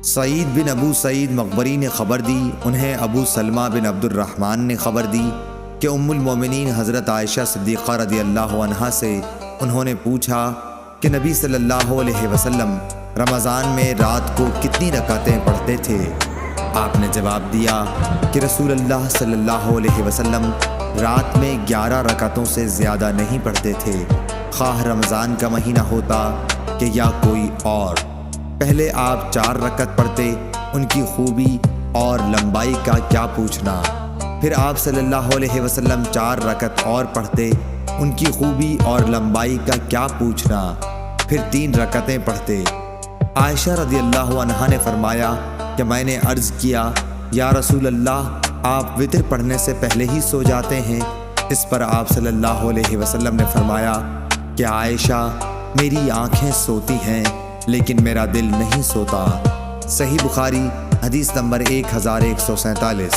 سعید بن ابو سعید مقبری نے خبر دی، انہیں ابو سلمہ بن عبد الرحمن نے خبر دی کہ ام المومنین حضرت عائشہ صدیقہ رضی اللہ عنہا سے انہوں نے پوچھا کہ نبی صلی اللہ علیہ وسلم رمضان میں رات کو کتنی رکعتیں پڑھتے تھے؟ آپ نے جواب دیا کہ رسول اللہ صلی اللہ علیہ وسلم رات میں 11 رکعتوں سے زیادہ نہیں پڑھتے تھے، خواہ رمضان کا مہینہ ہوتا کہ یا کوئی اور۔ پہلے آپ 4 رکعت پڑھتے، ان کی خوبی اور لمبائی کا کیا پوچھنا، پھر آپ صلی اللہ علیہ وسلم 4 رکعت اور پڑھتے، ان کی خوبی اور لمبائی کا کیا پوچھنا، پھر 3 رکعتیں پڑھتے۔ عائشہ رضی اللہ عنہا نے فرمایا کہ میں نے عرض کیا یا رسول اللہ، آپ وتر پڑھنے سے پہلے ہی سو جاتے ہیں؟ اس پر آپ صلی اللہ علیہ وسلم نے فرمایا کہ عائشہ، میری آنکھیں سوتی ہیں لیکن میرا دل نہیں سوتا۔ صحیح بخاری حدیث نمبر 1147۔